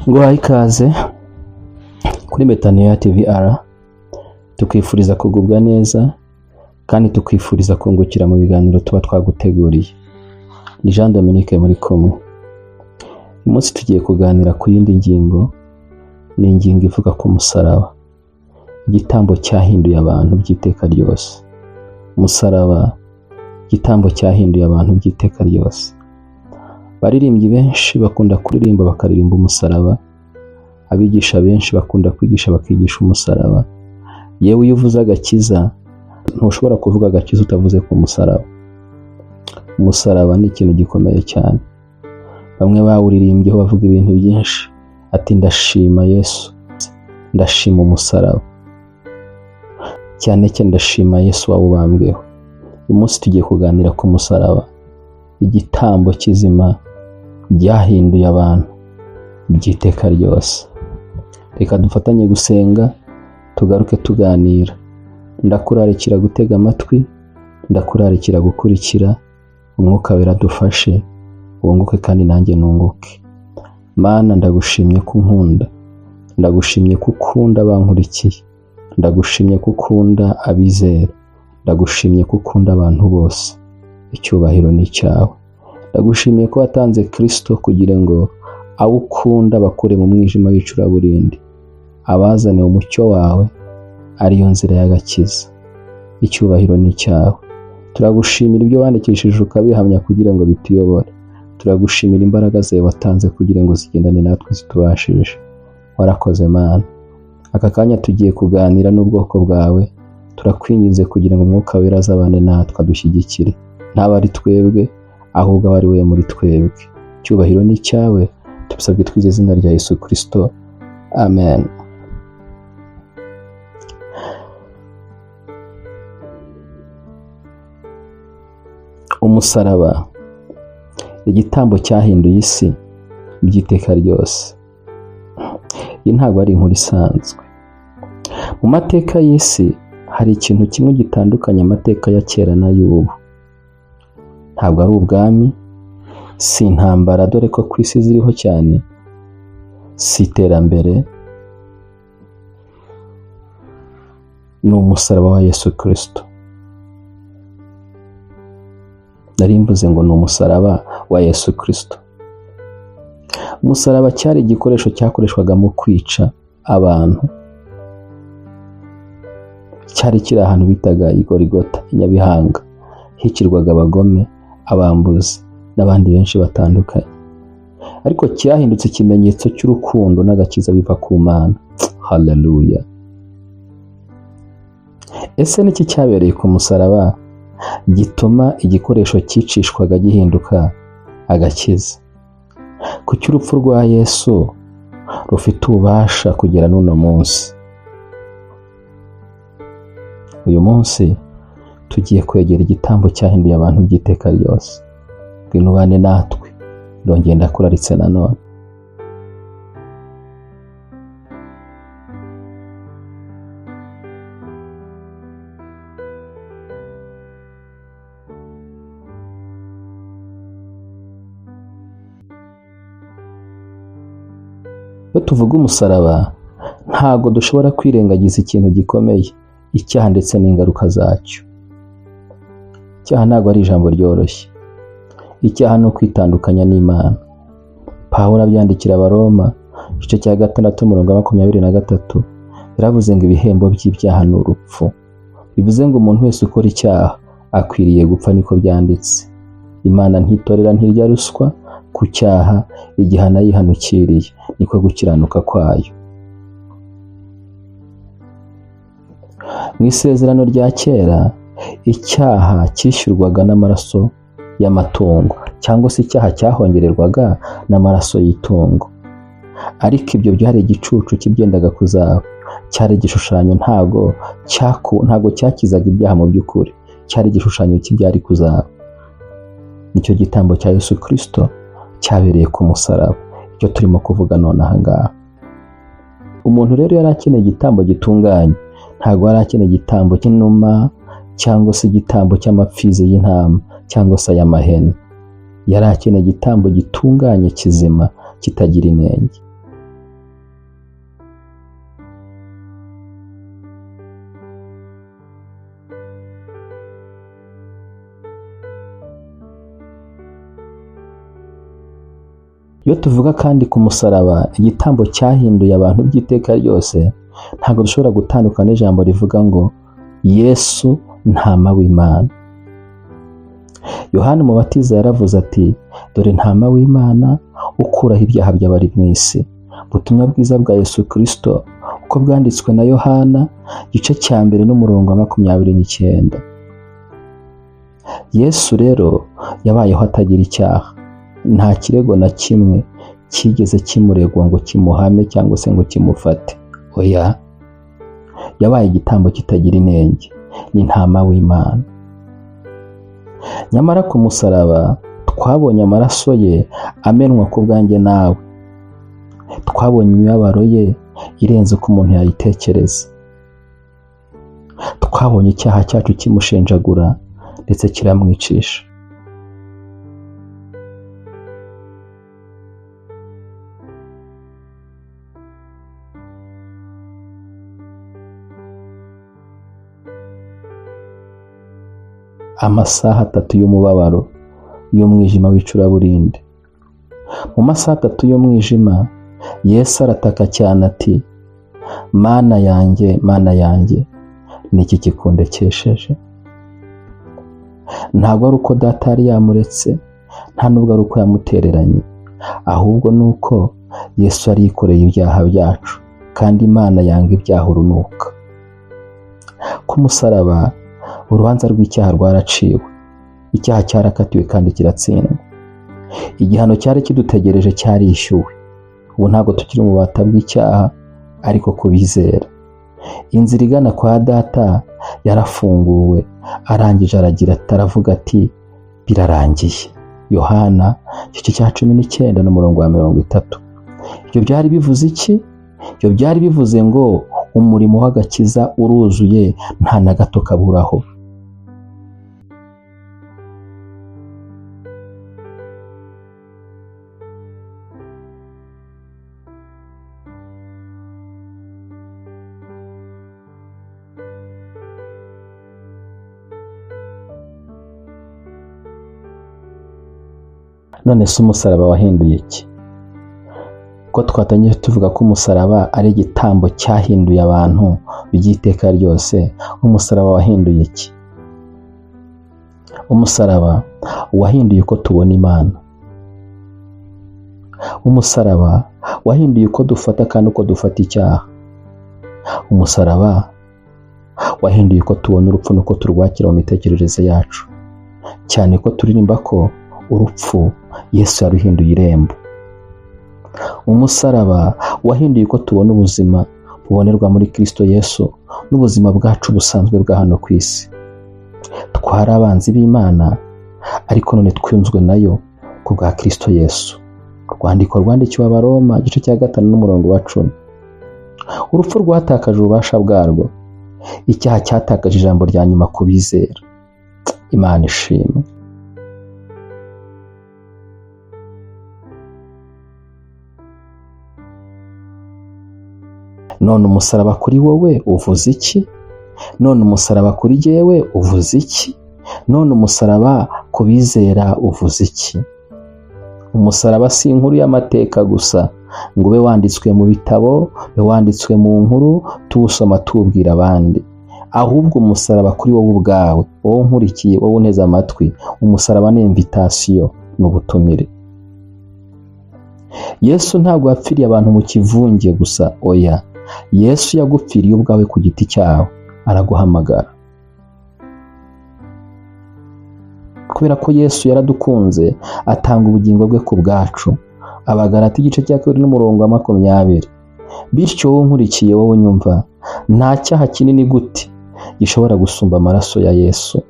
Nguhaye ikaze kuri Betaniya TVR, tukwifuriza kugubwa neza kandi tukwifuriza kungukira mu biganiro tuba twaguteguriye. Ni Jean Dominique muri kumwe. Uyu munsi tugiye kuganira ku yindi ngingo, ni ingingo ivuga ku musaraba, igitambo cyahinduye abantu by'iteka ryose. Umusaraba, igitambo cyahinduye abantu by'iteka ryose. Baririmbyi benshi bakunda kuririmba bakaririmba umusaraba, abigisha benshi bakunda kwigisha bakigisha umusaraba. Yewe iyo uvuze agakiza, ntushobora kuvuga agakiza utavuze ku musaraba. Umusaraba ni ikintu gikomeye cyane. Bamwe bawuririmbyeho bavuga ibintu byinshi, ati ndashima Yesu, ndashima umusaraba, cyane cyane ndashima Yesu wawubambweho. Uyu munsi tugiye kuganira ku musaraba, igitambo kizima byahinduye abantu by'iteka ryose. Reka dufatanye gusenga, tugaruke tuganira. Ndakurarikira gutega amatwi, ndakurarikira gukurikira. Umwuka wera dufashe, wunguke kandi nanjye nunguke. Mana, ndagushimye ko unkunda, ndagushimye ko ukunda abankurikiye, ndagushimye ko ukunda abizera, ndagushimye ko ukunda abantu bose. Icyubahiro ni cyawe. Ndagushimiye ko watanze Kristo kugira ngo awukunda bakure mu mwijima w'icuraburindi, abazane umucyo wawe, ariyo nzira y'agakiza. Icyubahiro ni cyawe. Turagushimira ibyo wandikishije ukabihamya kugira ngo bituyobore. Turagushimira imbaraga zawe watanze kugira ngo zigendane natwe zitubashishe. Warakoze Mana. Aka kanya tugiye kuganira n'ubwoko bwawe, turakwinginze kugira ngo umwuka wera azabane natwe adushyigikire. Ntaba ari twebwe, ahubwo aba ari we muri twebwe. Icyubahiro ni cyawe, tubisabye twize izina rya Yesu Kristo. Amen. Umusaraba, igitambo cyahinduye isi by'iteka ryose. Iyi ntabwo ari inkuru isanzwe. Mu mateka y'isi hari ikintu kimwe gitandukanya amateka ya kera n'ay'ubu. Ntabwo ari ubwami, si intambara dore ko ku isi ziriho cyane, si iterambere, ni umusaraba wa Yesu Kristo. Nari mvuze ngo ni umusaraba wa Yesu Kristo. Umusaraba cyari igikoresho cyakoreshwaga mu kwica abantu. Cyari kiri ahantu bitaga i Golgotha, i Nyabihanga, hicirwaga abagome, abambuzi n'abandi benshi batandukanye. Ariko cyahindutse ikimenyetso cy'urukundo n'agakiza biva ku Mana. Haleluya. Ese niki cyabereye ku musaraba gituma igikoresho cyicishwaga gihinduka agakiza? Kuki urupfu rwa Yesu rufite ububasha kugera n'uno munsi? Uyu munsi tugiye kwegera igitambo cyahinduye abantu by'iteka ryose. Ngwino ubane natwe, ndongera ndakuraritse nanone. Iyo tuvuga umusaraba, ntago dushobora kwirengagiza ikintu gikomeye, icyaha ndetse n'ingaruka zacyo. Icyaha ntabwo ari ijambo ryoroshye. Icyaha ni ukwitandukanya n'Imana. Pawulo abyandikira Abaroma, igice cya 6:23, yaravuze ngo ibihembo by'ibyaha ni urupfu. Bivuze ngo umuntu wese ukora icyaha akwiriye gupfa, niko byanditse. Imana ntitorera ntirya ruswa ku cyaha, igihana yihanukiriye niko gukiranuka kwayo. Mu isezerano rya kera, icyaha cyishyurwaga n'amaraso y'amatungo, cyangwa se icyaha cyahongererwaga n'amaraso y'itungo. Ariko ibyo byari igicucu kibyendaga kuzaba. Cyari igishushanyo, ntago cyakizaga ibyaha mu by'ukuri. Cyari igishushanyo cy'ibyari kuzaba. Nicyo gitambo cya Yesu Kristo cyabereye ku musaraba, icyo turimo kuvuga none aha ngaha. Umuntu rero yari akeneye igitambo gitunganye. Ntago yari akeneye igitambo cy'inuma cyangwa se igitambo cy'amapfizi y'intama cyangwa se ay'amahene. Yari akeneye igitambo gitunganye, kizima, kitagira inenge. Iyo tuvuga kandi ku musaraba igitambo cyahinduye abantu by'iteka ryose, ntabwo dushobora gutandukana n'ijambo rivuga ngo Yesu ntama w'Imana. Yohana Umubatiza yaravuze ati, dore ntama w'Imana ukuraho ibyaha by'abari mu isi. Ubutumwa bwiza bwa Yesu Kristo uko bwanditswe na Yohana igice cya 1 n'umurongo wa 29. Yesu rero yabayeho atagira icyaha, nta kirego na kimwe kigeze kimuregwa ngo kimuhame cyangwa se ngo kimufate. Oya, yabaye igitambo kitagira inenge, ni ntama w'Imana. Nyamara ku musaraba twabonye amaraso ye amenwa ku bwanjye nawe, twabonye imibabaro ye irenze uko umuntu yayitekereza, twabonye icyaha cyacu kimushenjagura ndetse kiramwicisha. Amasaha 3 y'umubabaro y'umwijima w'icuraburindi. Mu masaha 3 y'umwijima Yesu arataka cyane ati, Mana yanjye, Mana yanjye, niki kikundekesheje? Ntabwo ari uko Data yari yamuretse, nta nubwo ari uko yamutereranye, ahubwo nuko Yesu yari yikoreye ibyaha byacu, kandi Imana yanga ibyaha urunuka. Ku musaraba urubanza rw'icyaha rwaraciwe, icyaha cyarakatiwe kandi kiratsindwa. Igihano cyari kidutegereje cyarishyuwe. Ubu ntabwo tukiri mu bubata bw'icyaha, ariko kubizera. Inzira igana kwa Data yarafunguwe, arangije aravuga ati, birarangiye. Yohana igice cya 19 n'umurongo wa 30. Ibyo byari bivuze iki? Ibyo byari bivuze ngo umurimo w'agakiza uruzuye, nta na gato kaburaho. None se umusaraba wahinduye iki? Ko twatangiye tuvuga ko umusaraba ari igitambo cyahinduye abantu by'iteka ryose, umusaraba wahinduye iki? Umusaraba wahinduye uko tubona Imana. Umusaraba wahinduye uko dufata kandi uko dufata icyaha. Umusaraba wahinduye uko tubona urupfu n'uko turwakira mu mitekerereze yacu, cyane ko turirimba ko urupfu Yesu yaruhinduye irembo. Umusaraba wahinduye uko tubona ubuzima bubonerwa muri Kristo Yesu n'ubuzima bwacu busanzwe bwa hano ku isi. Twari abanzi b'Imana, ariko none twunzwe nayo ku bwa Kristo Yesu. Urwandiko rwandikiwe Abaroma igice cya 5 n'umurongo wa 10. Urupfu rwatakaje ububasha bwarwo, icyaha cyatakaje ijambo rya nyuma ku bizera. Imana ishimwe. None umusaraba kuri wowe uvuze iki? None umusaraba kuri jyewe uvuze iki? None umusaraba ku bizera uvuze iki? Umusaraba si inkuru y'amateka gusa ngo ube wanditswe mu bitabo, ube wanditswe mu nkuru tuwusoma tuwubwira abandi. Ahubwo umusaraba kuri wowe ubwawe, wowe nkurikiye, wowe uneze amatwi, umusaraba ni invitation, n'ubutumire. Yesu ntabwo yapfiriye abantu mu kivunge gusa, oya. Yesu yagupfiriye ubwawe ku giti cyawe, araguhamagara. Kubera ko Yesu yaradukunze, atanga ubugingo bwe ku bwacu. Abagalati igice cya 2 n'umurongo wa 20. Bityo wowe nkurikiye, wowe unyumva, nta cyaha kinini gute gishobora gusumba amaraso ya Yesu.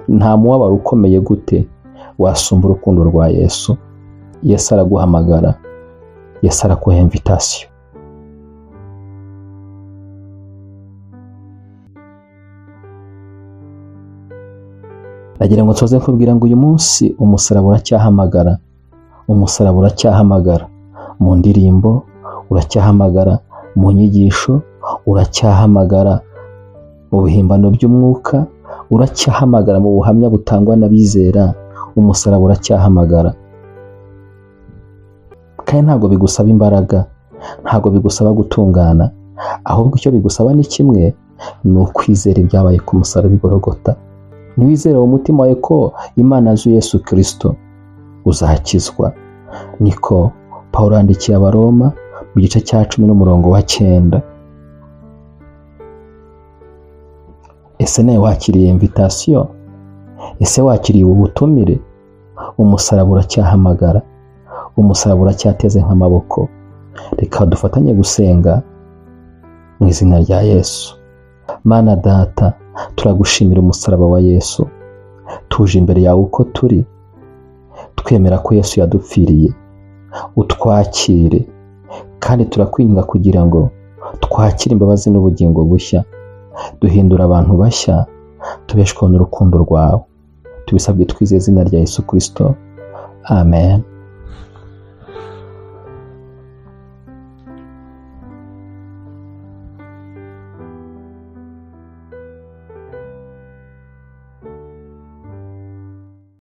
Nta mubabaro ukomeye gute wasumba urukundo rwa Yesu. Yesu araguhamagara, Yesu arakuha invitation. Nagira ngo nsoze nkubwira ngo uyu munsi umusaraba uracyahamagara. Umusaraba uracyahamagara mu ndirimbo, uracyahamagara mu nyigisho, uracyahamagara mu bihimbano by'umwuka, uracyahamagara mu buhamya butangwa n'abizera. Umusaraba uracyahamagara. kandi ntabwo bigusaba imbaraga, ntabwo bigusaba gutungana, ahubwo icyo bigusaba ni kimwe, ni ukwizera ibyabaye ku musaraba i Golgota. Niwizera mu mutima wawe ko Imana azi Yesu Kristo, uzakizwa. Niko Pawulo yandikiye Abaroma mu gice cya 10 n'umurongo wa 9. Ese nawe wakiriye invitation? Ese wakiriye ubutumire? Umusaraba uracyahamagara, umusaraba uracyateze nk'amaboko. Reka dufatanye gusenga mu izina rya Yesu. Mana Data, turagushimira umusaraba wa Yesu. Tuje imbere yawe uko turi, twemera ko Yesu yadupfiriye. Utwakire, kandi turakwinginga kugira ngo twakire imbabazi n'ubugingo bushya, duhindura abantu bashya, tubeshwaho n'urukundo rwawe. Tubisabye twizeye izina rya Yesu Kristo. Amen.